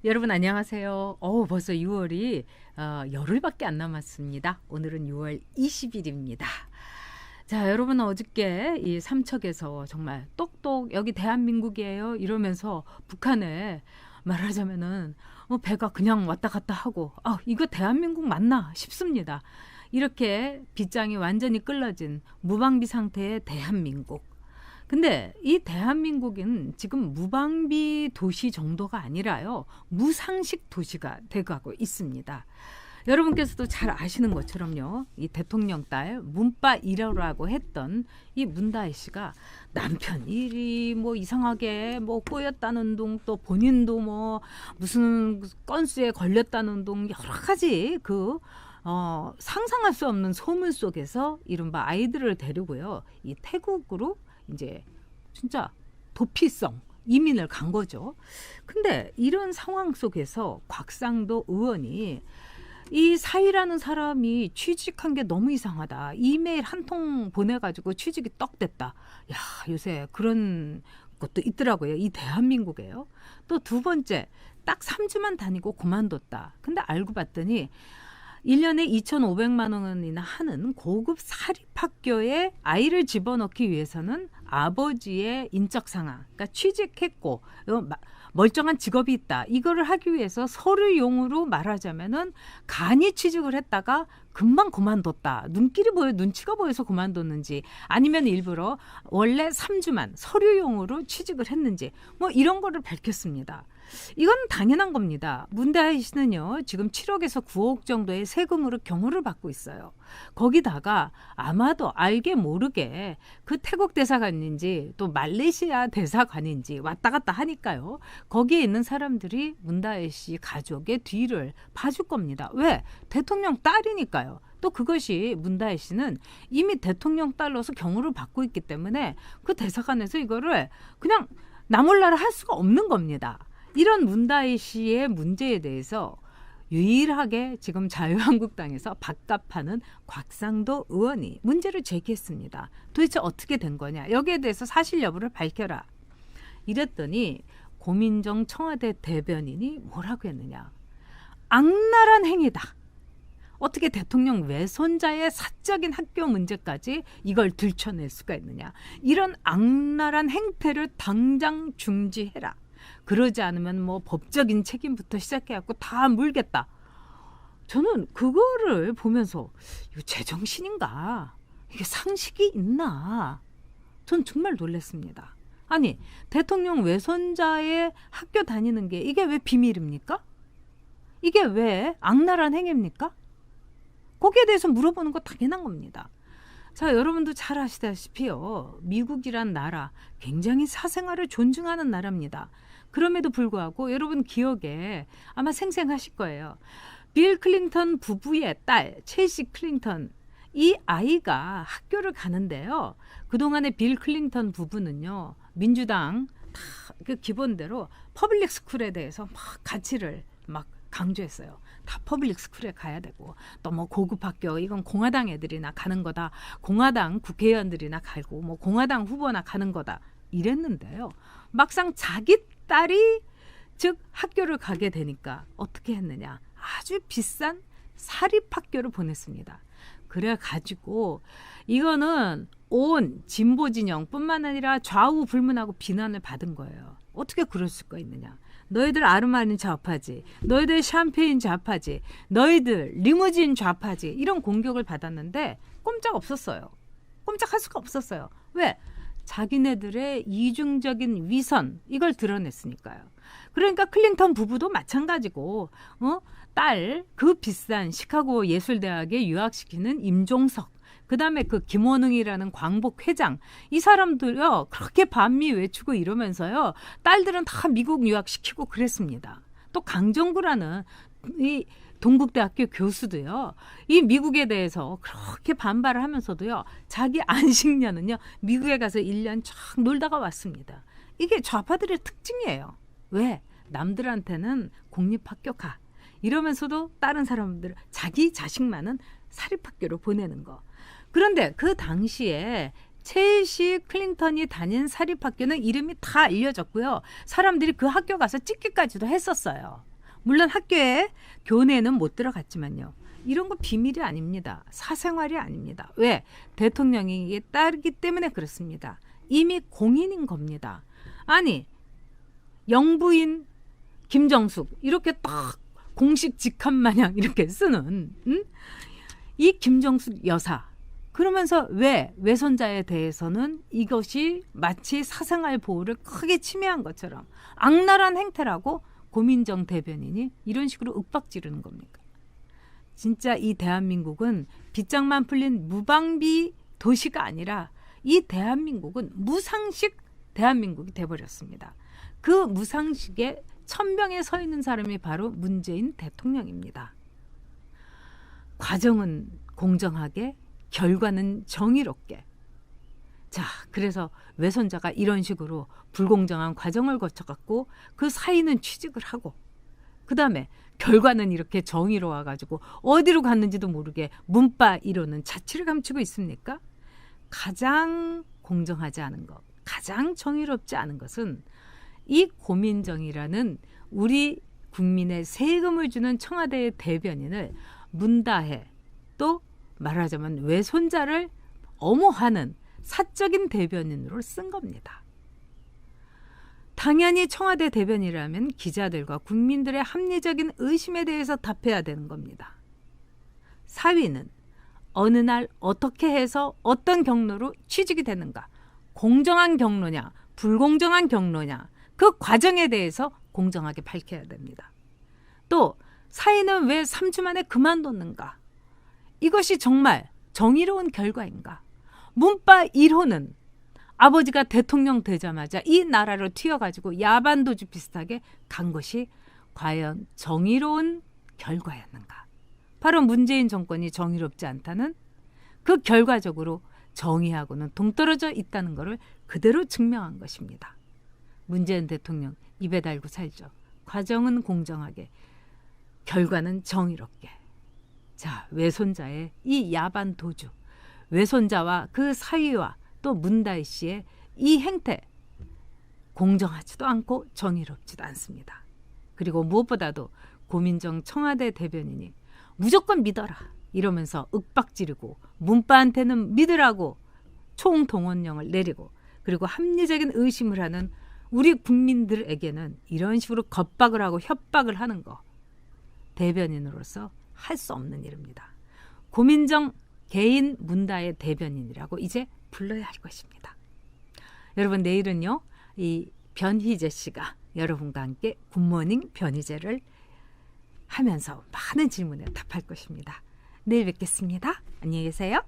여러분 안녕하세요. 벌써 6월이 열흘밖에 안 남았습니다. 오늘은 6월 20일입니다. 자, 여러분 어저께 이 삼척에서 정말 똑똑 여기 대한민국이에요 이러면서 북한에 말하자면은 배가 그냥 왔다 갔다 하고 이거 대한민국 맞나 싶습니다. 이렇게 빗장이 완전히 끌러진 무방비 상태의 대한민국. 근데 이 대한민국은 지금 무방비 도시 정도가 아니라요, 무상식 도시가 돼가고 있습니다. 여러분께서도 잘 아시는 것처럼요, 이 대통령 딸 문바 1호라고 했던 이 문다혜 씨가 남편 일이 이상하게 꼬였다는 둥, 또 본인도 무슨 건수에 걸렸다는 둥, 여러 가지 상상할 수 없는 소문 속에서 이른바 아이들을 데리고요, 이 태국으로 이제 진짜 도피성 이민을 간 거죠. 근데 이런 상황 속에서 곽상도 의원이 이 사위라는 사람이 취직한 게 너무 이상하다. 이메일 한 통 보내가지고 취직이 떡 됐다. 야, 요새 그런 것도 있더라고요. 이 대한민국에요. 또 두 번째, 딱 3주만 다니고 그만뒀다. 근데 알고 봤더니 1년에 2,500만 원이나 하는 고급 사립학교에 아이를 집어넣기 위해서는 아버지의 인적 상황, 그러니까 취직했고 멀쩡한 직업이 있다, 이거를 하기 위해서 서류용으로 말하자면은 간이 취직을 했다가 금방 그만뒀다. 눈치가 보여서 그만뒀는지, 아니면 일부러 원래 3주만 서류용으로 취직을 했는지 이런 거를 밝혔습니다. 이건 당연한 겁니다. 문다혜 씨는요, 지금 7억에서 9억 정도의 세금으로 경호를 받고 있어요. 거기다가 아마도 알게 모르게 그 태국 대사관인지 또 말레이시아 대사관인지 왔다 갔다 하니까요, 거기에 있는 사람들이 문다혜 씨 가족의 뒤를 봐줄 겁니다. 왜? 대통령 딸이니까요. 또 그것이 문다혜 씨는 이미 대통령 딸로서 경호를 받고 있기 때문에 그 대사관에서 이거를 그냥 나몰라라 할 수가 없는 겁니다. 이런 문다혜 씨의 문제에 대해서 유일하게 지금 자유한국당에서 밥값하는 곽상도 의원이 문제를 제기했습니다. 도대체 어떻게 된 거냐, 여기에 대해서 사실 여부를 밝혀라. 이랬더니 고민정 청와대 대변인이 뭐라고 했느냐. 악랄한 행위다. 어떻게 대통령 외손자의 사적인 학교 문제까지 이걸 들춰낼 수가 있느냐. 이런 악랄한 행태를 당장 중지해라. 그러지 않으면 법적인 책임부터 시작해갖고 다 물겠다. 저는 그거를 보면서 이거 제정신인가? 이게 상식이 있나? 전 정말 놀랐습니다. 아니, 대통령 외손자의 학교 다니는 게 이게 왜 비밀입니까? 이게 왜 악랄한 행위입니까? 거기에 대해서 물어보는 거 당연한 겁니다. 자, 여러분도 잘 아시다시피요, 미국이란 나라 굉장히 사생활을 존중하는 나라입니다. 그럼에도 불구하고 여러분 기억에 아마 생생하실 거예요. 빌 클린턴 부부의 딸 첼시 클린턴, 이 아이가 학교를 가는데요, 그동안에 빌 클린턴 부부는요, 민주당 다 그 기본대로 퍼블릭 스쿨에 대해서 막 가치를 막 강조했어요. 다 퍼블릭 스쿨에 가야 되고, 또 고급 학교 이건 공화당 애들이나 가는 거다, 공화당 국회의원들이나 가고 공화당 후보나 가는 거다 이랬는데요, 막상 자기 딸이 즉 학교를 가게 되니까 어떻게 했느냐, 아주 비싼 사립학교를 보냈습니다. 그래 가지고 이거는 온 진보 진영뿐만 아니라 좌우 불문하고 비난을 받은 거예요. 어떻게 그럴 수가 있느냐. 너희들 아르마닌 좌파지, 너희들 샴페인 좌파지, 너희들 리무진 좌파지, 이런 공격을 받았는데 꼼짝 없었어요. 꼼짝할 수가 없었어요. 왜? 자기네들의 이중적인 위선, 이걸 드러냈으니까요. 그러니까 클린턴 부부도 마찬가지고 딸 그 비싼 시카고 예술대학에 유학시키는 임종석, 그 다음에 그 김원웅이라는 광복 회장, 이 사람들요 그렇게 반미 외치고 이러면서요, 딸들은 다 미국 유학시키고 그랬습니다. 또 강정구라는 이 동국대학교 교수도요, 이 미국에 대해서 그렇게 반발을 하면서도요, 자기 안식년은요 미국에 가서 1년 쫙 놀다가 왔습니다. 이게 좌파들의 특징이에요. 왜? 남들한테는 공립학교 가 이러면서도 다른 사람들, 자기 자식만은 사립학교로 보내는 거. 그런데 그 당시에 첼시 클린턴이 다닌 사립학교는 이름이 다 알려졌고요, 사람들이 그 학교 가서 찍기까지도 했었어요. 물론 학교에 교내는 못 들어갔지만요. 이런 거 비밀이 아닙니다. 사생활이 아닙니다. 왜? 대통령이 따르기 때문에 그렇습니다. 이미 공인인 겁니다. 아니 영부인 김정숙 이렇게 딱 공식 직함 마냥 이렇게 쓰는 이 김정숙 여사 그러면서 왜 외손자에 대해서는 이것이 마치 사생활 보호를 크게 침해한 것처럼 악랄한 행태라고 고민정 대변인이 이런 식으로 윽박지르는 겁니까? 진짜 이 대한민국은 빗장만 풀린 무방비 도시가 아니라 이 대한민국은 무상식 대한민국이 돼버렸습니다. 그 무상식의 천병에 서 있는 사람이 바로 문재인 대통령입니다. 과정은 공정하게, 결과는 정의롭게. 자, 그래서 외손자가 이런 식으로 불공정한 과정을 거쳐갖고 그 사이는 취직을 하고 그 다음에 결과는 이렇게 정의로워가지고 어디로 갔는지도 모르게 문바 이론은 자취를 감추고 있습니까? 가장 공정하지 않은 것, 가장 정의롭지 않은 것은 이 고민정이라는 우리 국민의 세금을 주는 청와대의 대변인을 문다해 또 말하자면 외손자를 엄호하는 사적인 대변인으로 쓴 겁니다. 당연히 청와대 대변인이라면 기자들과 국민들의 합리적인 의심에 대해서 답해야 되는 겁니다. 사위는 어느 날 어떻게 해서 어떤 경로로 취직이 되는가, 공정한 경로냐, 불공정한 경로냐, 그 과정에 대해서 공정하게 밝혀야 됩니다. 또 사위는 왜 3주 만에 그만뒀는가? 이것이 정말 정의로운 결과인가? 문바 1호는 아버지가 대통령 되자마자 이 나라를 튀어가지고 야반도주 비슷하게 간 것이 과연 정의로운 결과였는가? 바로 문재인 정권이 정의롭지 않다는 그 결과적으로 정의하고는 동떨어져 있다는 것을 그대로 증명한 것입니다. 문재인 대통령 입에 달고 살죠. 과정은 공정하게, 결과는 정의롭게. 자, 외손자의 이 야반 도주, 외손자와 그 사위와 또 문다희 씨의 이 행태 공정하지도 않고 정의롭지도 않습니다. 그리고 무엇보다도 고민정 청와대 대변인이 무조건 믿어라 이러면서 윽박지르고 문바한테는 믿으라고 총동원령을 내리고 그리고 합리적인 의심을 하는 우리 국민들에게는 이런 식으로 겁박을 하고 협박을 하는 거 대변인으로서 할 수 없는 일입니다. 고민정 개인 문다의 대변인이라고 이제 불러야 할 것입니다. 여러분 내일은요. 이 변희재 씨가 여러분과 함께 굿모닝 변희재를 하면서 많은 질문에 답할 것입니다. 내일 뵙겠습니다. 안녕히 계세요.